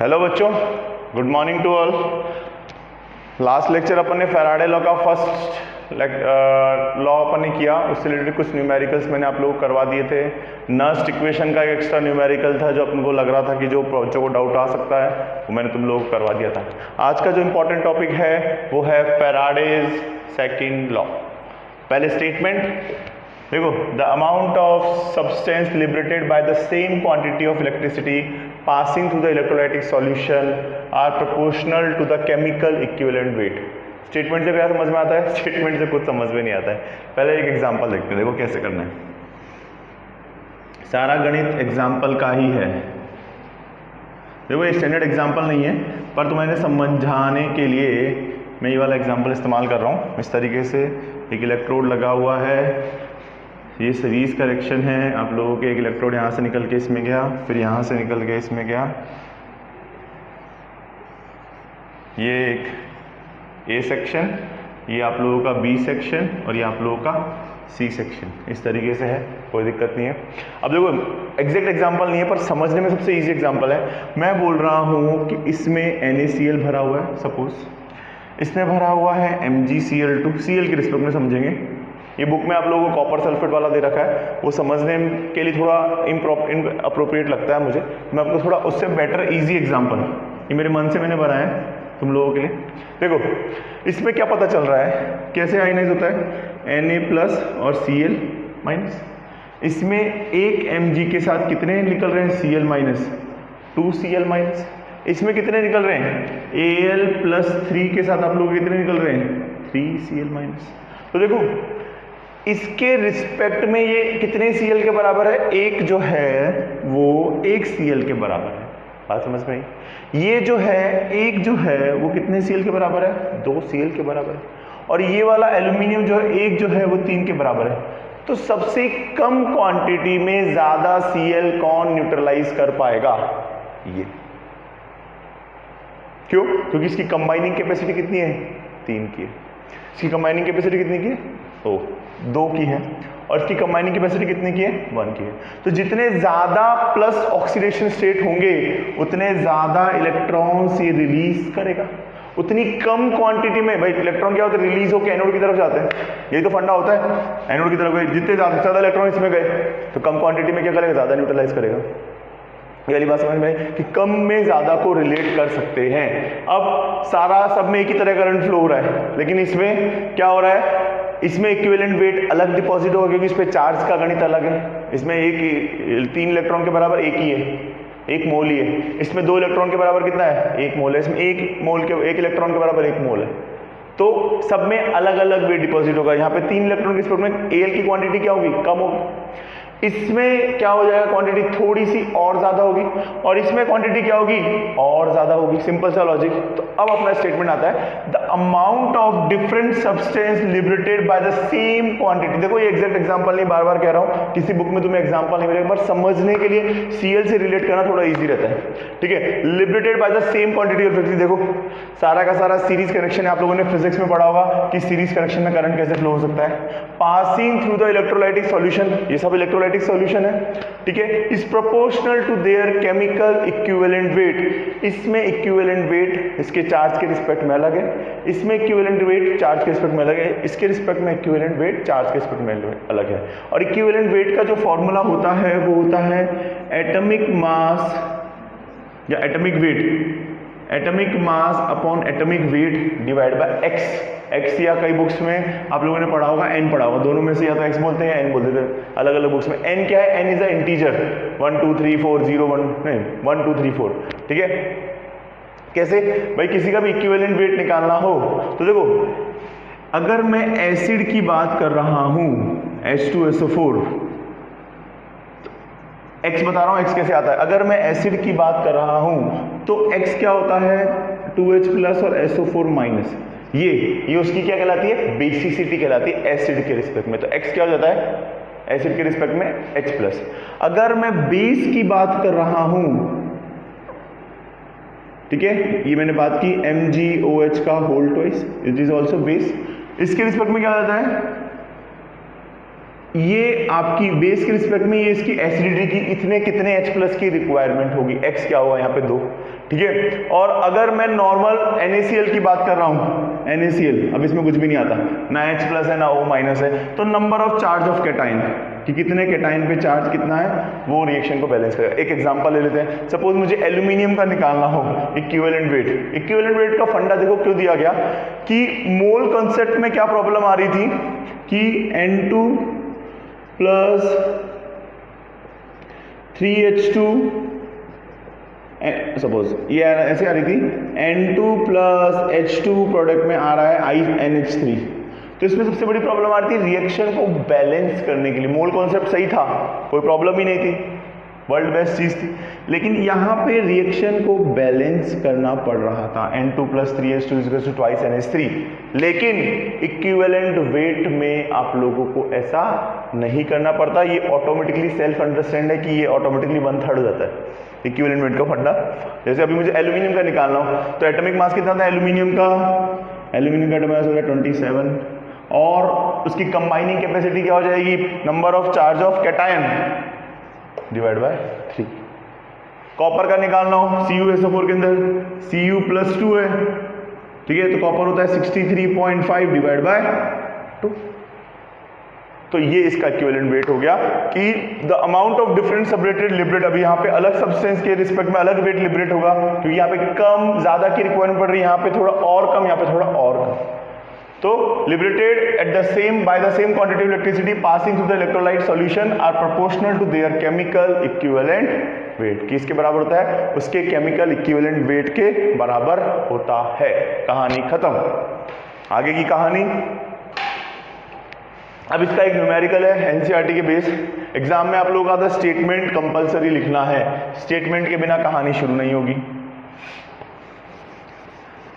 Hello बच्चों, good morning to all. Last lecture अपन ने फैराडे लॉ का फर्स्ट लॉ अपन ने किया, उससे रिलेटेड कुछ न्यूमेरिकल्स मैंने आप लोगों को करवा दिए थे। नर्स्ट इक्वेशन का एक एक्स्ट्रा न्यूमेरिकल था जो अपन को लग रहा था कि जो बच्चों को डाउट आ सकता है वो मैंने तुम लोगों को करवा दिया था। आज का जो इंपॉर्टेंट टॉपिक है वो है फैराडेज सेकेंड लॉ। पहले स्टेटमेंट देखो, the amount of substance liberated by the same quantity of electricity passing through the electrolytic solution are proportional to the chemical equivalent weight. Statement से क्या समझ में आता है, स्टेटमेंट से कुछ समझ में नहीं आता है। पहले एक एग्जांपल देखते हैं, देखो कैसे करना है। सारा गणित एग्जांपल का ही है। देखो ये स्टैंडर्ड एग्जांपल नहीं है, पर तुम्हें समझाने के लिए मैं ये वाला एग्जांपल इस्तेमाल कर रहा हूँ। इस तरीके से एक इलेक्ट्रोड लगा हुआ है, ये सीरीज करेक्शन है। आप लोगों के एक इलेक्ट्रोड यहाँ से निकल के इसमें गया, फिर यहाँ से निकल के इसमें गया। ये एक ए सेक्शन, ये आप लोगों का बी सेक्शन और ये आप लोगों का सी सेक्शन। इस तरीके से है, कोई दिक्कत नहीं है। अब देखो एग्जैक्ट एग्जांपल नहीं है, पर समझने में सबसे इजी एग्जांपल है। मैं बोल रहा हूँ कि इसमें NaCl भरा हुआ है, सपोज इसमें भरा हुआ है MgCl2। Cl के रिस्पेक्ट में समझेंगे। ये बुक में आप लोगों को कॉपर सल्फेट वाला दे रखा है, वो समझने के लिए थोड़ा अप्रोप्रिएट लगता है मुझे। मैं आपको थोड़ा उससे बेटर इजी एग्जांपल, ये मेरे मन से मैंने बनाया है तुम लोगों के लिए। देखो इसमें क्या पता चल रहा है, कैसे आयनाइज होता है, Na+ और Cl-। इसमें एक Mg के साथ कितने निकल रहे हैं, Cl-, 2Cl-। इसमें कितने निकल रहे हैं, Al+3 के साथ आप लोग कितने निकल रहे हैं, 3Cl-। तो देखो इसके रिस्पेक्ट में ये कितने Cl के बराबर है, एक जो है वो 1 Cl के बराबर है। बात समझ में आई। ये जो है एक जो है वो कितने Cl के बराबर है, 2 Cl के बराबर है। और ये वाला एल्यूमिनियम जो है एक जो है वो 3 के बराबर है। तो सबसे कम क्वांटिटी में ज्यादा Cl कौन न्यूट्रलाइज कर पाएगा, ये। क्यों? क्योंकि इसकी कंबाइनिंग कैपेसिटी कितनी है, 3 की है। इसकी कंबाइनिंग कैपेसिटी कितनी की है, 2 की है। और इसकी कंबाइनिंग कैपेसिटी कितने की है, 1 की है। तो जितने ज्यादा प्लस ऑक्सीडेशन स्टेट होंगे उतने ज्यादा इलेक्ट्रॉन्स ये रिलीज करेगा। उतनी कम क्वांटिटी में, भाई इलेक्ट्रॉन क्या होता है, रिलीज होकर एनोड की तरफ जाते हैं, यही तो फंडा होता है। एनोड की तरफ गए, जितने ज्यादा इलेक्ट्रॉन इसमें गए तो कम क्वांटिटी में क्या करेगा, ज्यादा न्यूट्रलाइज करेगा। ये वाली बात समझ में आई कि कम में ज्यादा को रिलेट कर सकते हैं। अब सारा सब में एक ही तरह करंट फ्लो हो रहा है, लेकिन इसमें क्या हो रहा है, इसमें इक्विवेलेंट वेट अलग डिपॉजिट होगा क्योंकि इस पे चार्ज का गणित अलग है। इसमें 3 इलेक्ट्रॉन के बराबर एक ही है, 1 मोल ही है। इसमें 2 इलेक्ट्रॉन के बराबर कितना है, 1 मोल है। इसमें 1 इलेक्ट्रॉन के बराबर 1 मोल है। तो सब में अलग अलग वेट डिपॉजिट होगा। यहाँ पे 3 इलेक्ट्रॉन के स्पेक्ट्रम में Al की क्वांटिटी क्या होगी, कम होगी। इसमें क्या हो जाएगा, क्वांटिटी थोड़ी सी और ज्यादा होगी, और इसमें क्वांटिटी क्या होगी, और ज्यादा होगी। सिंपल सा लॉजिक। तो अब अपना स्टेटमेंट आता है, the amount of different substance liberated by the same quantity. देखो ये एग्जैक्ट एग्जांपल नहीं, बार बार कह रहा हूं, किसी बुक में तुम्हें एग्जांपल नहीं मिलेगा, पर समझने के लिए Cl से रिलेट करना थोड़ा इजी रहता है, ठीक है। Liberated by the same quantity of electricity. देखो सारा का सारा सीरीज कनेक्शन है, आप लोगों ने फिजिक्स में पढ़ा होगा कि सीरीज कनेक्शन में करंट कैसे फ्लो हो सकता है। Passing through the electrolytic solution, ये सब इलेक्ट्रोलाइटिक सॉल्यूशन है, ठीक है। Is proportional to their chemical equivalent weight. इसमें इक्विवेलेंट वेट इसके चार्ज के रिस्पेक्ट में अलग है, इसमें इक्विवेलेंट वेट चार्ज के रिस्पेक्ट में अलग है, इसके रिस्पेक्ट में इक्विवेलेंट वेट चार्ज के रिस्पेक्ट में अलग है। और इक्विवेलेंट वेट का जो फॉर्मूला होता है वो होता है एटॉमिक मास या atomic weight, atomic mass upon atomic weight divide by x. या कई बुक्स में आप लोगों ने पढ़ा होगा n पढ़ा होगा, दोनों में से या तो x बोलते हैं या n बोलते हैं, अलग अलग बुक्स में। n क्या है, n इज अ इंटीजर, 1 2 3 4 0 1 नहीं 1 2 3 4, ठीक है। कैसे भाई, किसी का भी इक्विवेलेंट वेट निकालना हो तो देखो, अगर मैं एसिड की बात कर रहा हूं H2SO4, x बता रहा हूं x कैसे आता है। अगर मैं एसिड की बात कर रहा हूं तो x क्या होता है, 2H+ और SO4-। ये उसकी क्या कहलाती है, बेसिसिटी कहलाती है एसिड के रिस्पेक्ट में। तो x क्या हो जाता है, एसिड के रिस्पेक्ट में H+। अगर मैं बेस की बात कर रहा हूं, ठीक है, ये मैंने बात की MgOH का whole twice, it is also base. इसके रिस्पेक्ट में क्या हो जाता है, ये आपकी बेस के रिस्पेक्ट में ये इसकी एसिडिटी की इतने कितने H+ की रिक्वायरमेंट होगी, x क्या हुआ यहाँ पे 2, ठीक है। और अगर मैं नॉर्मल NaCl की बात कर रहा हूँ, NaCl, अब इसमें कुछ भी नहीं आता, ना H प्लस है ना O माइनस है, तो number of charge of cation, कि कितने कैटाइन पे चार्ज कितना है, वो रिएक्शन को बैलेंस करेगा। एक एग्जांपल ले लेते हैं, सपोज मुझे एल्यूमिनियम का निकालना हो इक्विवेलेंट वेट। इक्विवेलेंट वेट का फंडा देखो क्यों दिया गया, कि मोल कॉन्सेप्ट में क्या प्रॉब्लम आ रही थी कि N2 प्लस 3H2, सपोज ये ऐसे आ रही थी, N2 प्लस H2 प्रोडक्ट में आ रहा है INH3, तो इसमें सबसे बड़ी प्रॉब्लम आ रही थी रिएक्शन को बैलेंस करने के लिए। मोल कॉन्सेप्ट सही था, कोई प्रॉब्लम ही नहीं थी, वर्ल्ड बेस्ट चीज थी, लेकिन यहाँ पे रिएक्शन को बैलेंस करना पड़ रहा था। N2 plus 3H2 equals to twice NH3, लेकिन इक्विवेलेंट वेट में आप लोगों को ऐसा नहीं करना पड़ता। ये ऑटोमेटिकली सेल्फ अंडरस्टैंड है कि ये ऑटोमेटिकली 1/3 हो जाता है इक्विवेलेंट वेट का फंडा। जैसे अभी मुझे एल्यूमिनियम का निकालना हो, तो एटॉमिक मास कितना था एल्यूमिनियम का? एल्यूमिनियम का एटॉमिक मास हो गया 27, और उसकी कंबाइनिंग कैपेसिटी क्या हो जाएगी? Number of charge of cation divide by 3। Copper का निकालना हो CuSO4 के अंदर Cu प्लस 2 है, ठीक है, तो कॉपर होता है 63.5 डिवाइड बाय 2। तो ये इसका इक्विवेलेंट वेट हो गया कि the amount of different separated liberate, अभी यहाँ पे अलग सब्सटेंस के रिस्पेक्ट में अलग वेट लिबरेट होगा, क्योंकि यहाँ पे कम ज्यादा की रिक्वायरमेंट पड़ रही है, यहाँ पे थोड़ा और कम, यहाँ पे थोड़ा और कम। तो liberated at the same by the same quantity of electricity passing through the electrolyte solution are proportional to their chemical equivalent weight। किसके बराबर होता है? उसके केमिकल इक्विवेलेंट वेट के बराबर होता है। कहानी खत्म। आगे की कहानी, अब इसका एक न्यूमेरिकल है NCERT के बेस। एग्जाम में आप लोगों का स्टेटमेंट कंपलसरी लिखना है, स्टेटमेंट के बिना कहानी शुरू नहीं होगी।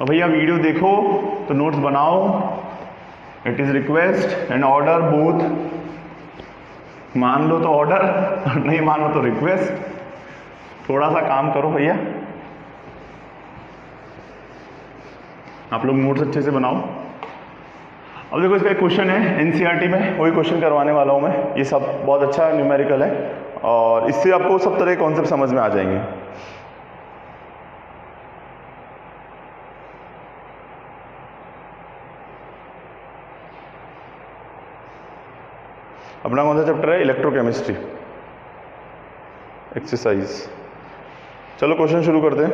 और भैया वीडियो देखो तो नोट्स बनाओ, it is request and order both. मान लो तो ऑर्डर, नहीं मानो तो रिक्वेस्ट। थोड़ा सा काम करो भैया, आप लोग नोट्स अच्छे से बनाओ। अब देखो इसका एक क्वेश्चन है NCERT में, वही क्वेश्चन करवाने वाला हूं मैं। ये सब बहुत अच्छा न्यूमेरिकल है और इससे आपको सब तरह के कॉन्सेप्ट समझ में आ जाएंगे। अपना कौन सा चैप्टर है? Electrochemistry exercise. चलो क्वेश्चन शुरू करते हैं।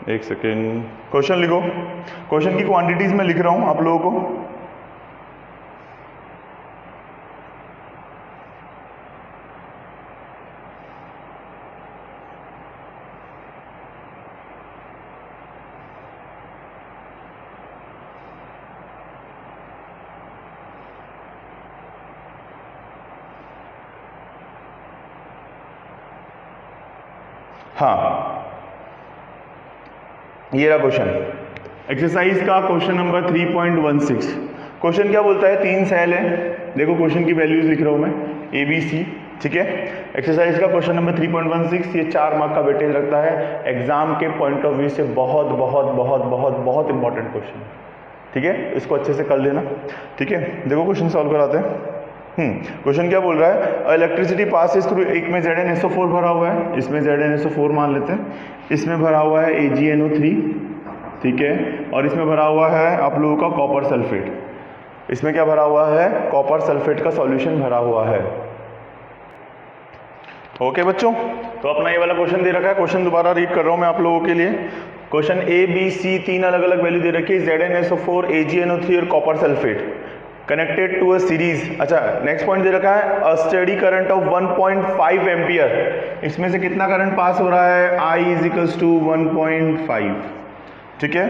एक सेकेंड, क्वेश्चन लिखो। क्वेश्चन की क्वांटिटीज में लिख रहा हूं आप लोगों को। हाँ, ये रहा क्वेश्चन, एक्सरसाइज का क्वेश्चन नंबर 3.16। क्वेश्चन क्या बोलता है? 3 सेल है, देखो क्वेश्चन की वैल्यूज लिख रहा हूं मैं ABC, ठीक है। एक्सरसाइज का क्वेश्चन नंबर 3.16, ये 4 मार्क का वेटेज रखता है। एग्जाम के पॉइंट ऑफ व्यू से बहुत बहुत बहुत बहुत बहुत इंपॉर्टेंट क्वेश्चन है, ठीक है। इसको अच्छे से कर लेना, ठीक है। देखो क्वेश्चन सॉल्व कराते हैं। क्वेश्चन क्या बोल रहा है? इलेक्ट्रिसिटी पासिस थ्रू, एक में ZnSO4 भरा हुआ है, इसमें ZnSO4 मान लेते हैं, इसमें भरा हुआ है AgNO3, ठीक है, और इसमें भरा हुआ है आप लोगों का कॉपर सल्फेट। इसमें क्या भरा हुआ है? कॉपर सल्फेट का सॉल्यूशन भरा हुआ है। ओके बच्चों, तो अपना ये वाला क्वेश्चन दे रखा है। क्वेश्चन दोबारा रीड कर रहा हूं मैं आप लोगों के लिए। क्वेश्चन ABC 3 अलग अलग वैल्यू दे रखी है, ZnSO4, AgNO3 और copper sulphate connected to a series. अच्छा, नेक्स्ट पॉइंट दे रखा है a steady current of 1.5 ampere. इसमें से कितना करंट पास हो रहा है? I = 1.5, ठीक है।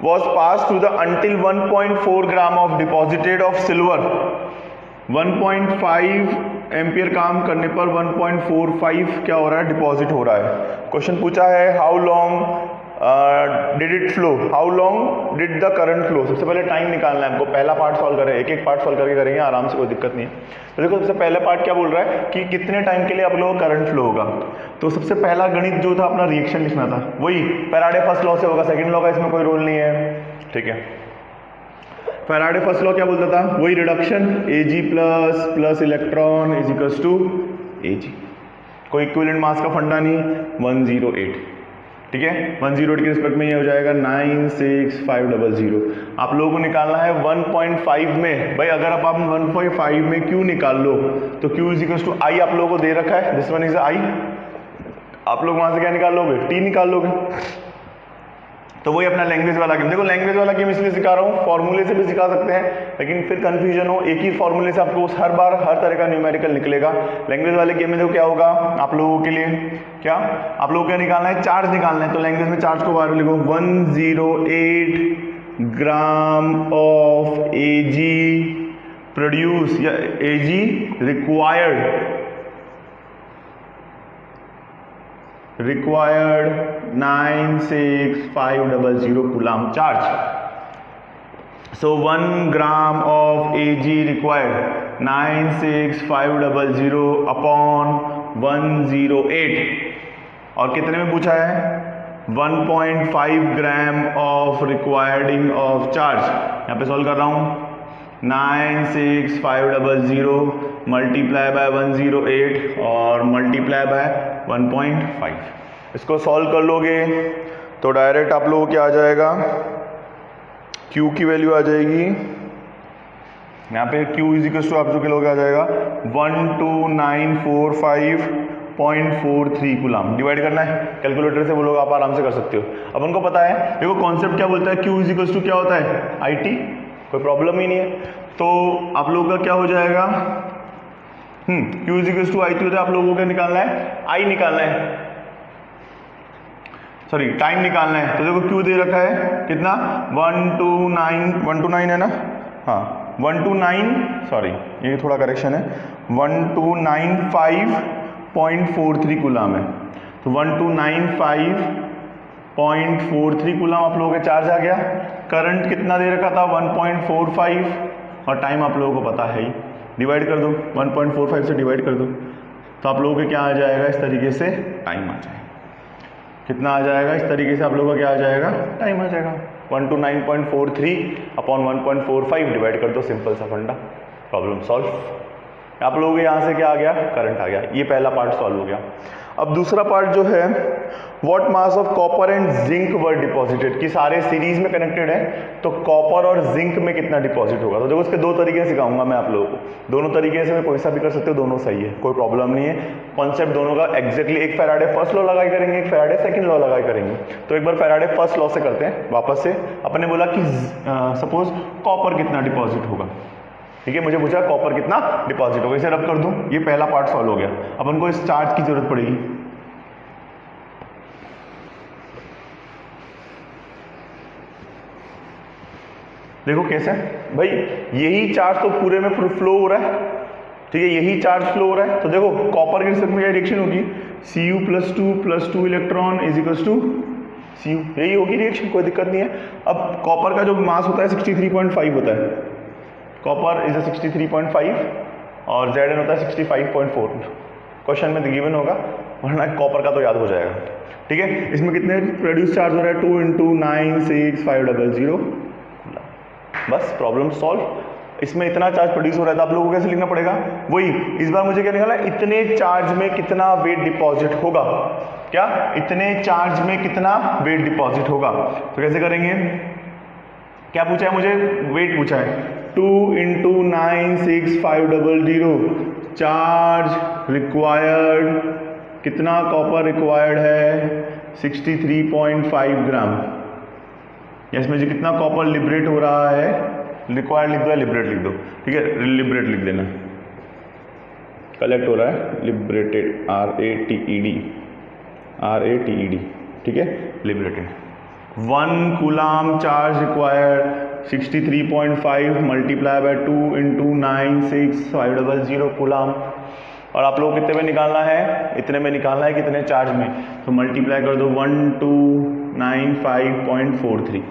was passed through the until 1.4 gram of deposited of silver. 1.5 ampere काम करने पर 1.45 क्या हो रहा है? डिपॉजिट हो रहा है। क्वेश्चन पूछा है how long did it flow, how long did the current flow. सबसे पहले टाइम निकालना है हमको। पहला पार्ट सॉल्व करें, एक एक पार्ट सॉल्व करके करेंगे आराम से, कोई दिक्कत नहीं है। तो देखो सबसे पहला पार्ट क्या बोल रहा है कि कितने टाइम के लिए आप लोगों का करंट फ्लो होगा। तो सबसे पहला गणित जो था अपना रिएक्शन लिखना था, वही फैराडे फर्स्ट लॉ से होगा। सेकंड लॉ का इसमें कोई रोल नहीं है, ठीक है। फैराडे फर्स्ट लॉ क्या बोलता था? वही reduction, Ag plus plus electron is equals to Ag। कोई इक्विवेलेंट मास का फंडा नहीं, 108, ठीक है। 108 के रिस्पेक्ट में ये हो जाएगा 96500। आप लोगों को निकालना है 1.5 में। भाई अगर आप 1.5 में Q निकाल लो तो Q is equal to I आप लोगों को दे रखा है, दिस वन इज I। आप लोग वहां से क्या निकाल लोगे, T निकाल लोगे। तो वही अपना लैंग्वेज वाला गेम। देखो लैंग्वेज वाला गेम इसलिए सिखा रहा हूँ, फॉर्मूले से भी सिखा सकते हैं, लेकिन फिर कंफ्यूजन हो, एक ही फॉर्मूले से आपको हर बार हर तरह का न्यूमेरिकल निकलेगा। लैंग्वेज वाले गेम में देखो क्या होगा आप लोगों के लिए, क्या आप लोगों को निकालना है, चार्ज निकालना है। तो लैंग्वेज में चार्ज को बार लिखो, 108 ग्राम ऑफ Ag प्रोड्यूस या Ag required 96500 coulomb charge. So 1 gram of Ag required 96500 upon 108, और कितने में पूछा है, 1.5 ग्राम ऑफ रिक्वायर्डिंग ऑफ चार्ज। यहाँ पे सॉल्व कर रहा हूँ, 96500 मल्टीप्लाई बाय 108 और मल्टीप्लाई बाय 1.5। इसको सॉल्व कर लोगे तो डायरेक्ट आप लोगों को क्या आ जाएगा, Q की वैल्यू आ जाएगी, यहाँ पे Q इज इक्वल टू आप जो के लोग आ जाएगा 12945.43 कूलम। डिवाइड करना है कैलकुलेटर से, वो लोग आप आराम से कर सकते हो। अब उनको पता है, देखो कॉन्सेप्ट क्या बोलता है, Q इज इक्वल टू क्या होता है, IT, कोई प्रॉब्लम ही नहीं है। तो आप लोगों का क्या हो जाएगा, Q is equal to IT होता है, आप लोगों को निकालना है I निकालना है, सॉरी टाइम निकालना है। तो देखो Q दे रखा है कितना, 129 है ना, हाँ 129, सॉरी ये थोड़ा करेक्शन है, 1295.43 कूलम है। तो 1295.43 कूलम आप लोगों के चार्ज आ गया। करंट कितना दे रखा था, 1.45, और टाइम आप लोगों को पता है ही, डिवाइड कर दो, 1.45 से डिवाइड कर दो, तो आप लोगों के क्या आ जाएगा, इस तरीके से टाइम आ जाएगा। कितना आ जाएगा, इस तरीके से आप लोगों का क्या आ जाएगा, टाइम आ जाएगा। 129.43 अपॉन 1.45 डिवाइड कर दो, सिंपल सा फंडा, प्रॉब्लम सॉल्व। आप लोगों के यहाँ से क्या आ गया, करंट आ गया। ये पहला पार्ट सॉल्व हो गया। अब दूसरा पार्ट जो है, what mass of copper and zinc were deposited, कि सारे सीरीज में कनेक्टेड है, तो कॉपर और जिंक में कितना डिपॉजिट होगा। तो देखो उसके दो तरीके सिखाऊंगा मैं आप लोगों को, दोनों तरीके से मैं कोई सा भी कर सकते हो, दोनों सही है, कोई प्रॉब्लम नहीं है। कॉन्सेप्ट दोनों का एग्जैक्टली, एक फैराडे फर्स्ट लॉ लगाई करेंगे, एक फैराडे सेकंड लॉ लगाई करेंगे। तो एक बार फैराडे फर्स्ट लॉ से करते हैं वापस से। अपने बोला कि सपोज कॉपर कितना डिपॉजिट होगा, ठीक है, मुझे पूछा कॉपर कितना डिपॉजिट होगा, इसे रब कर दूं, ये पहला पार्ट सॉल्व हो गया। अब उनको इस चार्ज की जरूरत पड़ेगी। देखो कैसे भाई, यही चार्ज तो पूरे में फ्लो हो रहा है, ठीक है, यही चार्ज फ्लो हो रहा है। तो देखो कॉपर के रिस्पेक्ट में क्या रिएक्शन होगी, Cu+2 electron is equal to Cu, यही होगी रिएक्शन, कोई दिक्कत नहीं है। अब कॉपर का जो मास होता है 63.5 होता है, कॉपर इज 63.5 और Zn होता है 65.4। क्वेश्चन में गिवन होगा, वरना कॉपर का तो याद हो जाएगा, ठीक है। इसमें कितने प्रोड्यूस चार्ज हो रहा है, 2 × 96500, बस प्रॉब्लम सॉल्व। इसमें इतना चार्ज प्रोड्यूस हो रहा है, तो आप लोगों को कैसे लिखना पड़ेगा, वही इस बार मुझे क्या निकाला, इतने चार्ज में कितना वेट डिपॉजिट होगा, क्या इतने चार्ज में कितना वेट डिपॉजिट होगा। तो कैसे करेंगे, क्या पूछा है मुझे, वेट पूछा है, 2 × 96500 चार्ज रिक्वायर्ड, कितना कॉपर रिक्वायर्ड है, 63.5 ग्राम। इसमें जो कितना कॉपर लिबरेट हो रहा है, रिक्वायर्ड लिख दो या लिबरेट लिख दो, ठीक है, लिबरेट लिख देना, कलेक्ट हो रहा है, लिबरेटेड, RATED, ठीक है, liberated. 1 coulomb charge required 63.5 multiply by 2 × 96500 coulomb. और आप लोग कितने में निकालना है, इतने में निकालना है, कितने चार्ज में, तो मल्टीप्लाई कर दो 1295.43।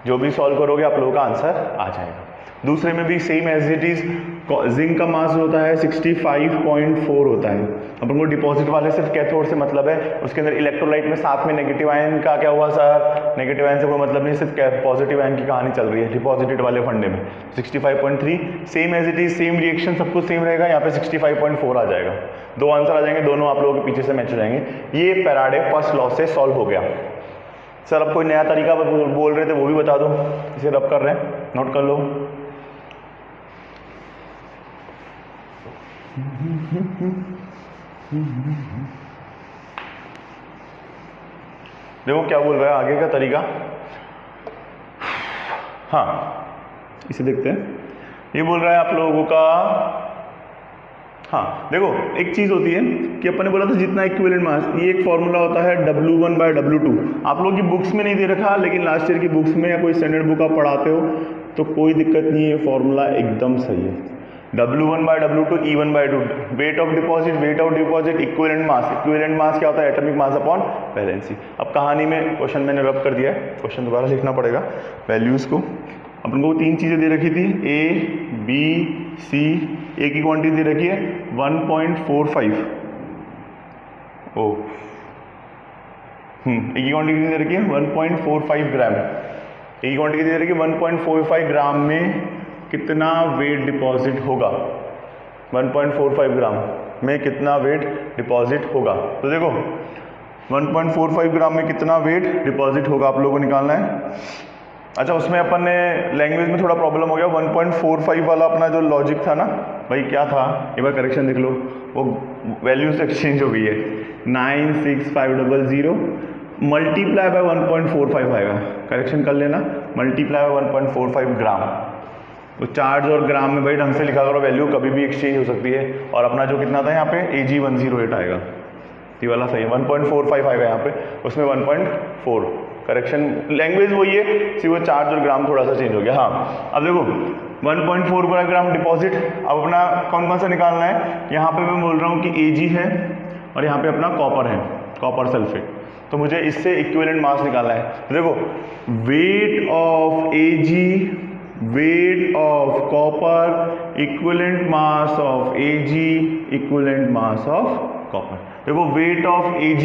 जो भी सॉल्व करोगे आप लोगों का आंसर आ जाएगा। दूसरे में भी same as it is, zinc का मास होता है 65.4 होता है। अपन को डिपॉजिट वाले सिर्फ कैथोड से मतलब है, उसके अंदर इलेक्ट्रोलाइट में साथ में नेगेटिव आयन का क्या हुआ सर, नेगेटिव आयन से कोई मतलब नहीं, सिर्फ पॉजिटिव आयन की कहानी चल रही है डिपॉजिटेड वाले फंडे में। 65.3 same as it is, same reaction सब कुछ सेम रहेगा, यहाँ पे 65.4 आ जाएगा। दो आंसर आ जाएंगे, दोनों आप लोगों के पीछे से मैच हो जाएंगे। ये फैराडे फर्स्ट लॉ से सॉल्व हो गया। सर अब कोई नया तरीका बोल रहे थे वो भी बता दो, इसे रब कर रहे हैं, नोट कर लो। देखो क्या बोल रहा है आगे का तरीका। हाँ इसे देखते हैं, ये बोल रहा है आप लोगों का। हाँ देखो एक चीज होती है कि अपन ने बोला था जितना इक्विवेलेंट मास, ये एक फॉर्मूला होता है W1/W2। आप लोगों की बुक्स में नहीं दे रखा, लेकिन लास्ट ईयर की बुक्स में या कोई स्टैंडर्ड बुक आप पढ़ाते हो तो कोई दिक्कत नहीं है, फॉर्मूला एकदम सही है। W1/W2 E1/2, weight of deposit equivalent mass क्या होता है, एटॉमिक मास अपॉन वैलेंसी। अब कहानी में क्वेश्चन मैंने रब कर दिया है, क्वेश्चन दोबारा लिखना पड़ेगा। वैल्यूज को अपन को तीन चीजें दे रखी थी, A B C, ए की क्वांटिटी दे रखी है 1.45, ए की क्वांटिटी दे रखी है 1.45 ग्राम, ए की क्वांटिटी दे रखी है 1.45 ग्राम में कितना वेट डिपॉजिट होगा, 1.45 ग्राम में कितना वेट डिपॉजिट होगा। तो देखो 1.45 ग्राम में कितना वेट डिपॉजिट होगा आप लोगों को निकालना है। अच्छा उसमें अपन ने लैंग्वेज में थोड़ा प्रॉब्लम हो गया, 1.45 वाला अपना जो लॉजिक था ना भाई क्या था, एक बार करेक्शन देख लो, वो वैल्यूज एक्सचेंज हो गई है। 96500 मल्टीप्लाई बाय 1.45 आएगा, करेक्शन कर लेना, मल्टीप्लाई बाय 1.45 ग्राम। तो चार्ज और ग्राम में भाई ढंग से लिखा करो, वैल्यू कभी भी एक्सचेंज हो सकती है। और अपना जो कितना था यहाँ पे AG108 आएगा, ये वाला सही है, 1.45 आएगा यहाँ पे, उसमें 1.4 करेक्शन, लैंग्वेज वही है, सिर्फ वो चार्ज और ग्राम थोड़ा सा चेंज हो गया। हाँ अब देखो 1.4 ग्राम डिपॉजिट, अब अपना कौन कौन सा निकालना है, यहाँ पे मैं बोल रहा हूँ कि Ag है और यहाँ पे अपना कॉपर है, कॉपर सल्फेट, तो मुझे इससे इक्विवेलेंट मास निकालना है। तो देखो weight of Ag, weight of copper, equivalent mass of Ag, equivalent mass of copper. देखो weight of Ag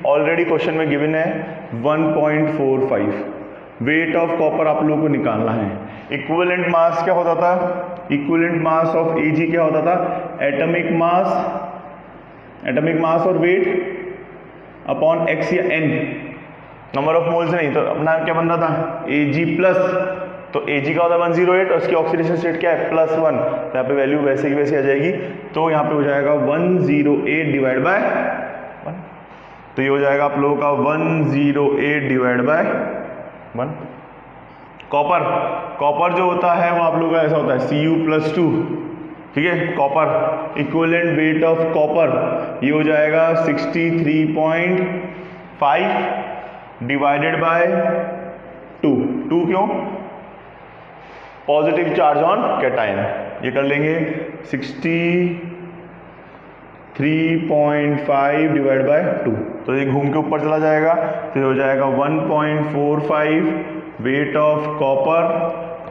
already question में गिवन है 1.45, वेट ऑफ कॉपर आप लोगों को निकालना है। इक्विवेलेंट मास क्या होता था, इक्विवेलेंट मास ऑफ Ag क्या होता था, एटॉमिक मास और वेट अपॉन x या n, नंबर ऑफ मोल्स नहीं, तो अपना क्या बन रहा था Ag प्लस, तो Ag का होता है 108 और उसकी ऑक्सीडेशन स्टेट क्या है +1, तो यहाँ पे वैल्यू वैसे की वैसे आ जाएगी, तो यहाँ पे हो जाएगा 108 डिवाइड बाय 1, तो ये हो जाएगा आप लोगों का 108 डिवाइड बाय 1। कॉपर जो होता है वो आप लोगों का ऐसा होता है Cu+2, ठीक है। Copper equivalent weight of copper ये हो जाएगा 63.5 डिवाइडेड बाय 2 क्यों, पॉजिटिव चार्ज ऑन कैटायन, ये कर लेंगे 63.5 डिवाइड बाय 2, तो ये घूम के ऊपर चला जाएगा, तो ये हो जाएगा 1.45 वेट ऑफ कॉपर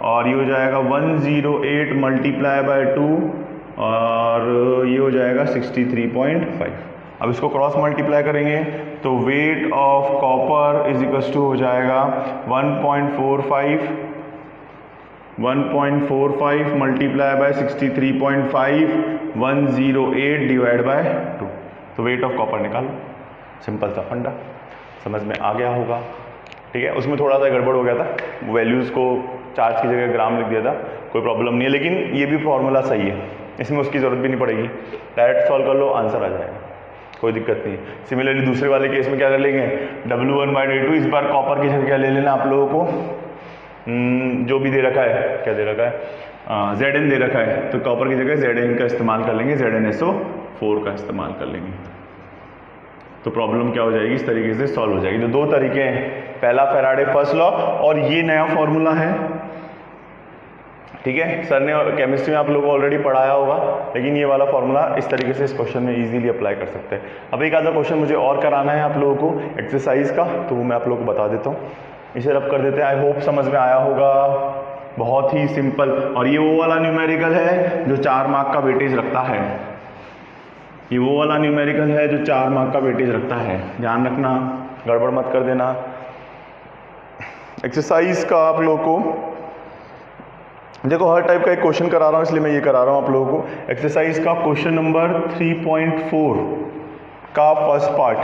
और ये हो जाएगा 108 मल्टीप्लाई बाय 2 और ये हो जाएगा 63.5। अब इसको क्रॉस मल्टीप्लाई करेंगे तो weight of copper is equal to हो जाएगा 1.45 मल्टीप्लाई बाय 63.5, 108 डिवाइड बाय 2, तो वेट ऑफ कॉपर निकालो। सिंपल सा फंडा, समझ में आ गया होगा, ठीक है। उसमें थोड़ा सा गड़बड़ हो गया था, वैल्यूज़ को चार्ज की जगह ग्राम लिख दिया था, कोई प्रॉब्लम नहीं है, लेकिन ये भी फॉर्मूला सही है, इसमें उसकी ज़रूरत भी नहीं पड़ेगी, डायरेक्ट सॉल्व कर लो आंसर आ जाएगा, कोई दिक्कत नहीं। सिमिलरली दूसरे वाले केस में क्या कर लेंगे, W1/2, इस बार कॉपर की जगह क्या ले लेना आप लोगों को, जो भी दे रखा है, क्या दे रखा है, Zn दे रखा है, तो कॉपर की जगह Zn का इस्तेमाल कर लेंगे, ZnSO4 का इस्तेमाल कर लेंगे, तो प्रॉब्लम क्या हो जाएगी, इस तरीके से सॉल्व हो जाएगी। तो दो तरीके हैं, पहला फैराडे फर्स्ट लॉ और ये नया फॉर्मूला है, ठीक है। सर ने केमिस्ट्री में आप लोगों को ऑलरेडी पढ़ाया होगा, लेकिन ये वाला फॉर्मूला इस तरीके से इस क्वेश्चन में इजीली अप्लाई कर सकते हैं। अब एक आधा क्वेश्चन मुझे और कराना है आप लोगों को एक्सरसाइज का, तो वो मैं आप लोगों को बता देता हूँ, इसे रब कर देते हैं। आई होप समझ में आया होगा। बहुत ही सिंपल। और ये वो वाला न्यूमेरिकल है जो 4 मार्क का वेटेज रखता है, ये वो वाला न्यूमेरिकल है जो 4 मार्क का वेटेज रखता है, ध्यान रखना, गड़बड़ मत कर देना। एक्सरसाइज का आप लोगों को देखो हर टाइप का एक क्वेश्चन करा रहा हूँ, इसलिए मैं ये करा रहा हूँ आप लोगों को। एक्सरसाइज का क्वेश्चन नंबर 3.4 का फर्स्ट पार्ट,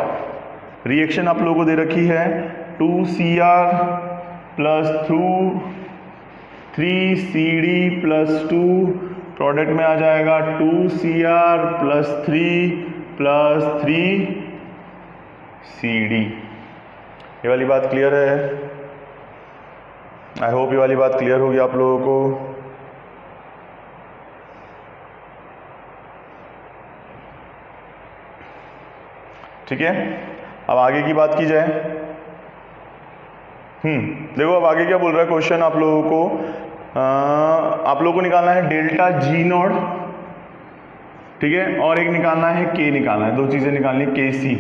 रिएक्शन आप लोगों को दे रखी है 2Cr plus 3CD plus 2, product में आ जाएगा 2Cr प्लस 3 प्लस 3CD। ये वाली बात क्लियर है? आई होप ये वाली बात क्लियर होगी आप लोगों को। ठीक है, अब आगे की बात की जाए। देखो अब आगे क्या बोल रहा है क्वेश्चन आप लोगों को। आप लोगों को निकालना है डेल्टा जी नॉट, ठीक है, और एक निकालना है के निकालना है, दो चीजें निकालनी है, के सी,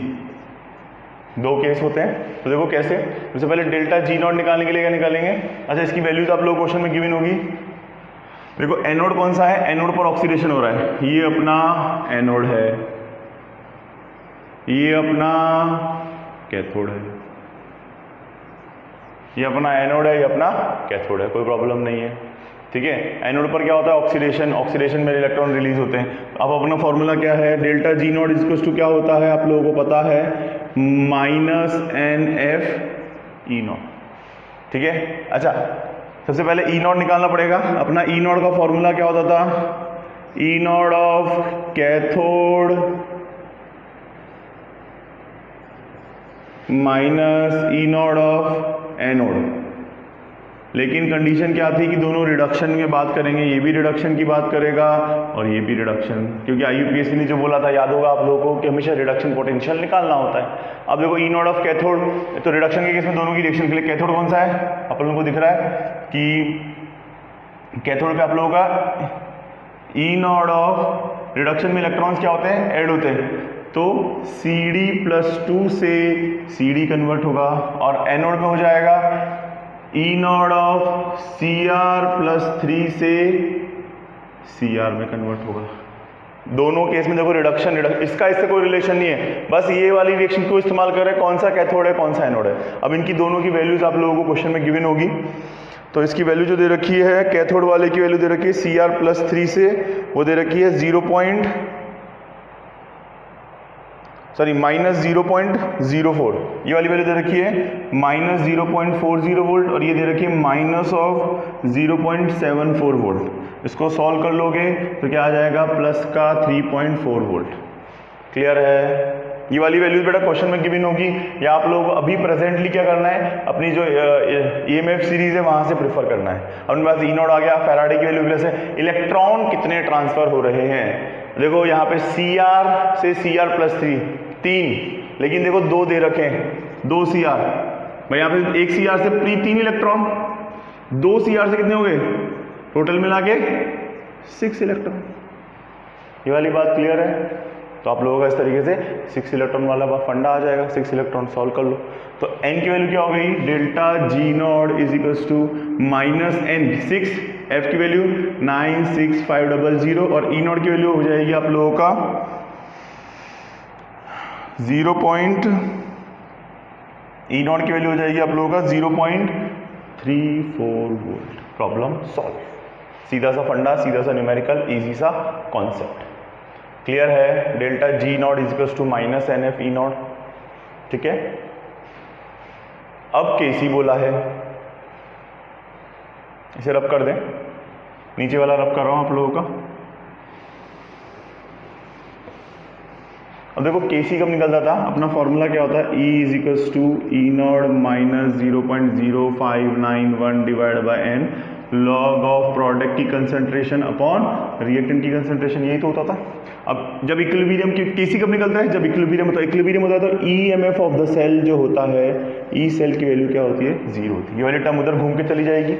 दो केस होते हैं। तो देखो कैसे, सबसे पहले डेल्टा जी नॉट निकालने के लिए क्या निकालेंगे। अच्छा, इसकी वैल्यूज आप लोग क्वेश्चन में गिवन होगी। देखो एनोड कौन सा है, एनोड पर ऑक्सीडेशन हो रहा है, ये अपना एनोड है, ये अपना कैथोड है, ये अपना एनोड है, ये अपना कैथोड है, कोई प्रॉब्लम नहीं है। ठीक है, एनोड पर क्या होता है, ऑक्सीडेशन, ऑक्सीडेशन में इलेक्ट्रॉन रिलीज होते हैं। अब अपना फॉर्मूला क्या है, delta G naught equals to क्या होता है आप लोगों को पता है, -NF ई नॉट। ठीक है, अच्छा सबसे पहले ई नॉट निकालना पड़ेगा। अपना ई नॉट का फॉर्मूला क्या होता था, E not of cathode minus E not of anode. लेकिन कंडीशन क्या थी कि दोनों रिडक्शन में बात करेंगे, ये भी रिडक्शन की बात करेगा और ये भी रिडक्शन, क्योंकि IUPAC ने जो बोला था याद होगा आप लोगों को कि हमेशा रिडक्शन पोटेंशियल निकालना होता है। अब देखो ई नॉट ऑफ कैथोड, तो रिडक्शन के केस में दोनों की रिएक्शन के लिए कैथोड कौन सा है, आप लोगों को दिख रहा है कि कैथोड पे आप लोगों का ई नॉट ऑफ, रिडक्शन में इलेक्ट्रॉन्स क्या होते हैं, ऐड होते हैं, तो CD प्लस 2 से CD कन्वर्ट होगा, और एनोड में हो जाएगा ई नॉट ऑफ Cr प्लस 3 से Cr में कन्वर्ट होगा। दोनों केस में देखो रिडक्शन, इसका इससे कोई रिलेशन नहीं है, बस ये वाली रिएक्शन को इस्तेमाल कर रहे हैं, कौन सा कैथोड है कौन सा एनोड है। अब इनकी दोनों की वैल्यूज आप लोगों को क्वेश्चन में गिवन होगी। तो इसकी वैल्यू जो दे रखी है, कैथोड वाले की वैल्यू दे रखी है Cr प्लस 3 से, वो दे रखी है -0.04, ये वाली वैल्यू दे रखी है -0.40 वोल्ट, और ये दे रखी है -0.74 वोल्ट। इसको सॉल्व कर लोगे तो क्या आ जाएगा, प्लस का 3.4 वोल्ट। क्लियर है? ये वाली वैल्यूज बेटा क्वेश्चन में गिवन होगी, या आप लोग अभी प्रेजेंटली क्या करना है, अपनी जो EMF सीरीज है वहां से प्रेफर करना है। अपने पास ई नॉट आ गया, फैराडे की वैल्यू प्लस है, इलेक्ट्रॉन कितने ट्रांसफर हो रहे हैं। देखो यहाँ पे Cr से Cr प्लस 3, लेकिन देखो 2 दे रखे हैं, 2 Cr, भाई यहाँ पे 1 Cr से 3 इलेक्ट्रॉन, 2 Cr से कितने हो गए, टोटल मिला के 6 इलेक्ट्रॉन। ये वाली बात क्लियर है? तो आप लोगों का इस तरीके से 6 इलेक्ट्रॉन वाला फंडा आ जाएगा, 6 इलेक्ट्रॉन सॉल्व कर लो। तो n की वैल्यू क्या हो गई, delta G naught is equals to -n 6, f की वैल्यू 96500, और ई नॉट की वैल्यू हो जाएगी आप लोगों का 0.34 वोल्ट। प्रॉब्लम सॉल्व, सीधा सा फंडा, सीधा सा न्यूमेरिकल, इजी सा कॉन्सेप्ट। क्लियर है? Delta G naught is equals to -NF E naught. ठीक है, अब KC बोला है, इसे रब कर दें, नीचे वाला रब कर रहा हूं आप लोगों का। अब देखो KC कब निकलता था, अपना फॉर्मूला क्या होता है, E is equals to E naught minus 0.0591 divide by n, log of product की कंसंट्रेशन अपॉन रिएक्टेंट की कंसंट्रेशन, यही तो होता था। अब जब इक्विलिब्रियम की KC कब निकलता है, जब इक्विलिब्रियम होता है, इक्विलिब्रियम होता है तो EMF ऑफ द सेल जो होता है, E सेल की वैल्यू क्या होती है, 0 होती है। ये वाली टर्म उधर घूम के चली जाएगी,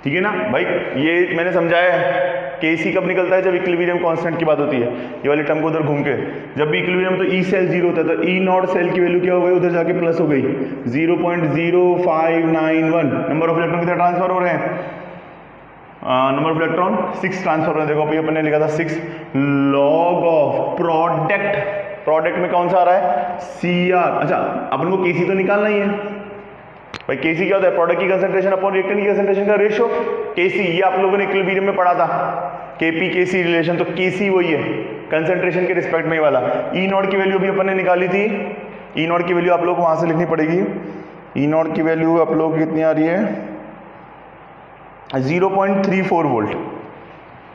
ठीक है ना भाई, ये मैंने समझाया है। Kc कब निकलता है? जब इक्विलिब्रियम कांस्टेंट की बात होती है। ये वाली टर्म को उधर घूम के, जब भी इक्विलिब्रियम तो ई सेल 0 होता है, तो ई नॉट सेल की वैल्यू क्या हो गई? उधर जाके प्लस हो गई 0.0591। नंबर ऑफ इलेक्ट्रॉन कितने ट्रांसफर हो रहे हैं? नंबर ऑफ इलेक्ट्रॉन 6 ट्रांसफर हो रहे हैं। देखो अभी अपन ने लिखा था 6 लॉग ऑफ प्रोडक्ट में कौन सा आ रहा है? Cr। अच्छा अपन को Kc तो निकालना ही है भाई। Kc क्या होता है? प्रोडक्ट की कंसंट्रेशन अपॉन रिएक्टेंट की कंसंट्रेशन का रेशियो। Kc ये आप लोगों ने इक्विलिब्रियम में पढ़ा था, Kp Kc रिलेशन। तो Kc वही है कंसंट्रेशन के रिस्पेक्ट में ही वाला। ई नॉट की वैल्यू भी अपन ने निकाली थी। ई नॉट की वैल्यू आप लोग को वहां से लिखनी पड़ेगी। ई नॉट की वैल्यू आप लोग कितनी आ रही है? 0.34 वोल्ट।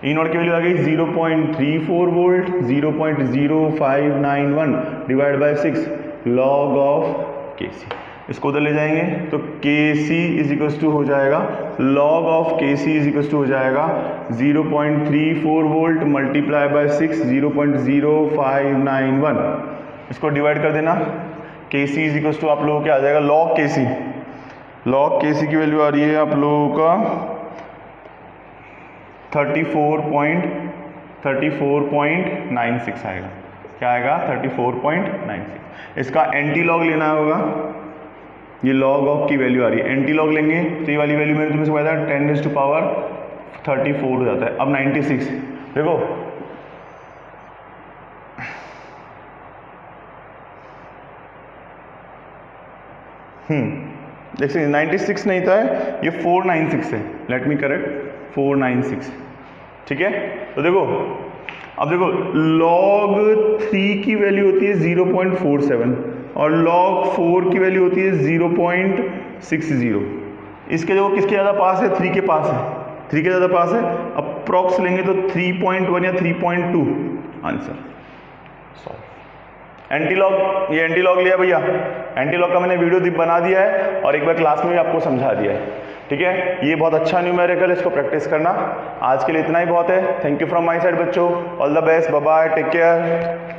ई नॉट की वैल्यू आ गई 0.34 volt. 0.0591 divide bye 6 log of Kc। इसको उधर ले जाएंगे तो Kc इज इक्वल्स टू हो जाएगा log of Kc is equals to हो जाएगा 0.34 वोल्ट मल्टीप्लाई बाय 6 0.0591। इसको डिवाइड कर देना। Kc इज इक्वल्स टू आप लोगों को क्या आ जाएगा? लॉग Kc की वैल्यू आ रही है आप लोगों का 34.96 आएगा। क्या आएगा? 34.96। इसका एंटी लॉग लेना होगा। ये लॉग ऑफ की वैल्यू आ रही है, एंटी लॉग लेंगे तो ये वाली वैल्यू मैंने तुम्हें बताया था 10⁻34 हो जाता है। अब 96 देखो, देखिए 96 नहीं था, ये 496 है। Let me correct, 496। ठीक है, तो देखो अब देखो log 3 की वैल्यू होती है 0.47 और log 4 की वैल्यू होती है 0.60। इसके देखो किसके ज़्यादा पास है? 3 के पास है। 3 के ज़्यादा पास है। अप्रॉक्स लेंगे तो 3.1 या 3.2 आंसर। एंटीलॉग, ये एंटीलॉग लिया भैया। एंटीलॉग का मैंने वीडियो बना दिया है और एक बार क्लास में भी आपको समझा दिया है। ठीक है, ये बहुत अच्छा न्यूमेरिकल, इसको प्रैक्टिस करना। आज के लिए इतना ही बहुत है। Thank you from my side बच्चों, all the best, bye bye, take care.